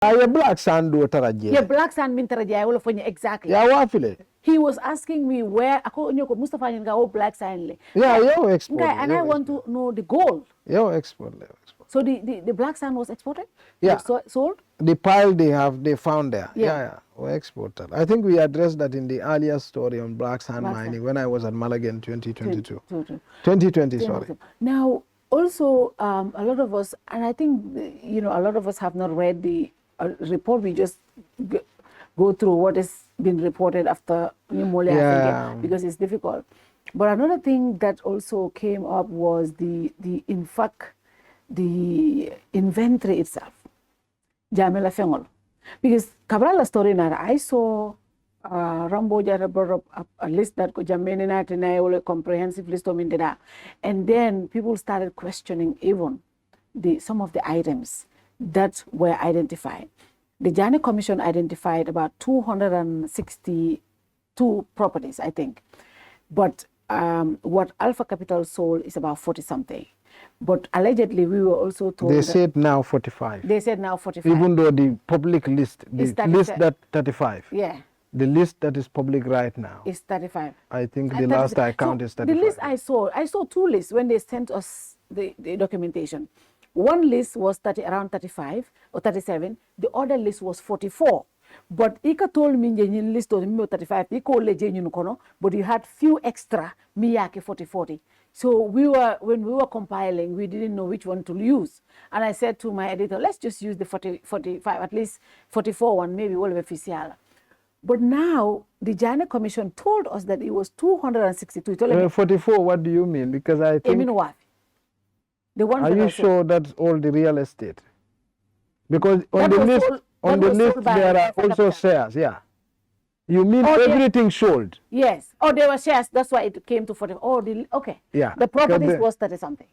A black sand do taraje. Yeah, black sand mean taraje. All of you exactly. Yeah, wafile. He was asking me where ako nyoko Mustapha yinga o black sand. Yeah, you export. And I want to know the gold. You export. So the black sand was exported? Yeah. Sold? The pile they found there. Yeah. We exported. I think we addressed that in the earlier story on black sand mining when I was at Malaga in 2022. 2020, sorry. Now, also, a lot of us, and I think, a lot of us have not read the report. We just go through what has been reported after Molia, because it's difficult. But another thing that also came up was the inventory itself. Jammeh Fengol. Because Cabral story now, I saw Rambo Jara brought up a list that Jammeh a comprehensive list of Mindeda. And then people started questioning even some of the items that were identified. The Jammeh Commission identified about 262 properties, I think. But what Alpha Capital sold is about 40-something. But allegedly, we were also told they said now 45. They said now 45. Even though the public list, list that 35. Yeah. The list that is public right now is 35. I think the last I count is 35. The list I saw two lists when they sent us the documentation. One list was around 35 or 37. The other list was 44. But Ika told me the list of 35. But you had few extra miyake 40. So when we were compiling, we didn't know which one to use. And I said to my editor, let's just use the 45, at least 44 one, maybe all of official. But now the Jammeh Commission told us that it was 262. 44, what do you mean? Because I think... The one are you sure that's all the real estate? Because on the list, there are also shares, yeah. You mean everything sold? Yes. Oh, there were shares. That's why it came to 40. Oh, okay. Yeah. The properties was 30-something.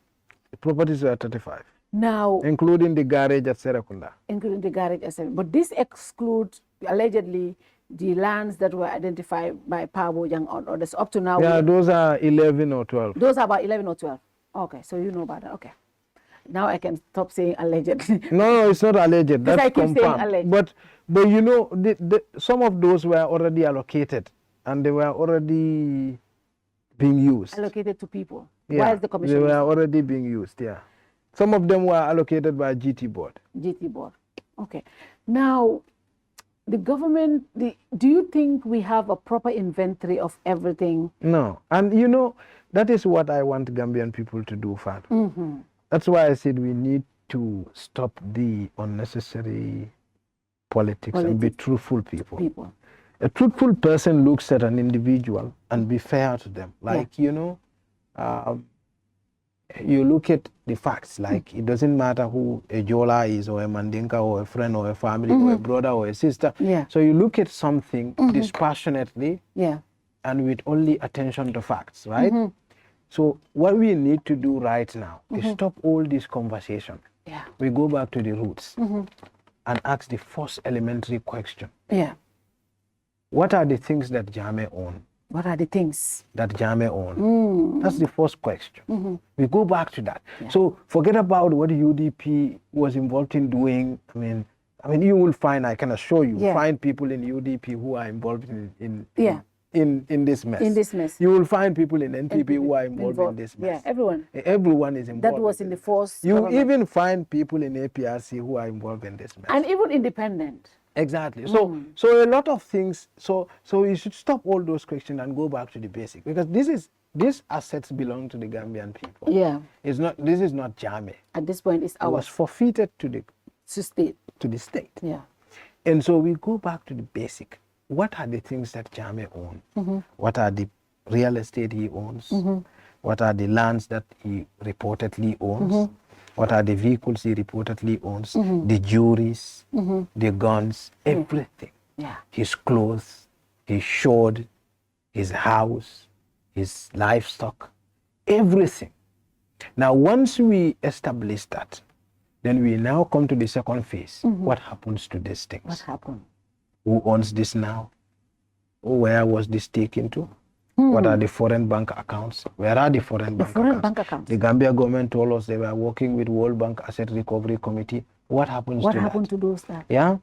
The properties were 35. Now. Including the garage at Serakunda. Including the garage at Serakunda. But this excludes, allegedly, the lands that were identified by Pabo Young or others. Up to now. Yeah, those are 11 or 12. Those are about 11 or 12. Okay, so you know about that. Okay. Now I can stop saying alleged. No, it's not alleged. That's I keep confirmed. saying alleged. But some of those were already allocated and they were already being used. Allocated to people. Yeah, why is the commission? They were already being used, yeah. Some of them were allocated by GT board. GT board. Okay. Now, the government, do you think we have a proper inventory of everything? No. And that is what I want Gambian people to do, Fat. That's why I said we need to stop the unnecessary politics and be truthful people. A truthful person looks at an individual and be fair to them. Like, you look at the facts. Like, it doesn't matter who a Jola is or a Mandinka or a friend or a family or a brother or a sister. Yeah. So you look at something dispassionately and with only attention to facts, right? So what we need to do right now is stop all this conversation. Yeah. We go back to the roots and ask the first elementary question. Yeah. What are the things that Jammeh own? What are the things that Jammeh own? That's the first question. We go back to that. Yeah. So forget about what UDP was involved in doing. I mean, you will find, I can assure you, find people in UDP who are involved in this mess. In this mess. You will find people in NPP who are involved in this mess. Yeah, everyone. Everyone is involved. That was in the force. You even find people in APRC who are involved in this mess. And even independent. Exactly. So a lot of things, so you should stop all those questions and go back to the basic, because these assets belong to the Gambian people. Yeah. This is not Jammeh. At this point it's ours. It was forfeited to the state. Yeah. And so we go back to the basic. What are the things that Jammeh owns? What are the real estate he owns? What are the lands that he reportedly owns? What are the vehicles he reportedly owns? The juries, the guns, everything. Yeah. His clothes, his sword, his house, his livestock, everything. Now, once we establish that, then we now come to the second phase. What happens to these things? What happened? Who owns this now? Where was this taken to? What are the foreign bank accounts? Where are the foreign bank accounts? Bank accounts? The Gambia government told us they were working with World Bank Asset Recovery Committee What happens What to happened that? to those that? Yeah.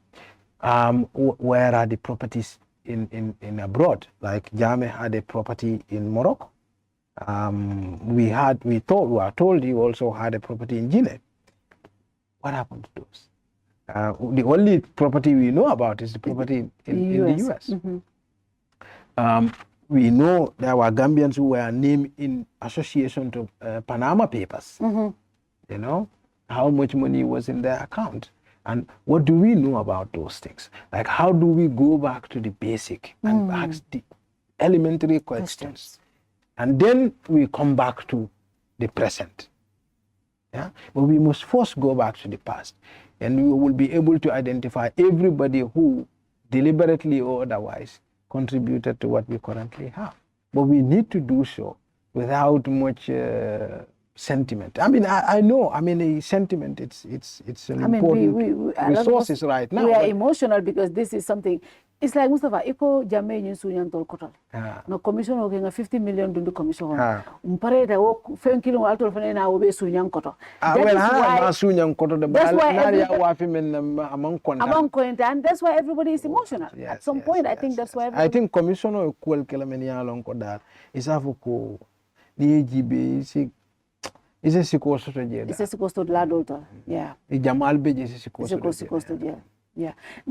Where are the properties in abroad? Like Jammeh had a property in Morocco. We were told he also had a property in Guinea. What happened to those? The only property we know about is the property in the US. Mm-hmm. We know there were Gambians who were named in association to Panama Papers. Mm-hmm. You know, how much money was in their account. And what do we know about those things? Like, how do we go back to the basic and ask the elementary questions? And then we come back to the present. Yeah? But we must first go back to the past. And we will be able to identify everybody who, deliberately or otherwise, contributed to what we currently have. But we need to do so without much sentiment. I mean, I know. I mean, a sentiment. It's an important resource right now. We are emotional because this is something. It's like Mustapha. Iko Jammeh ni sunyan tol kotol. No commission okay nga 50 million dundu commission. Umpare da wo 5 kilo altol fane na wo be sunyan koto. That's why and that's why everybody is emotional. Yes, at some point, I think that's why. I think commissioner equal kelamenia along koda is afuko the AGB is a sikosto to jail. It's a sikosto la doctor. Yeah. Jamal Beji is a sikosto. Yeah.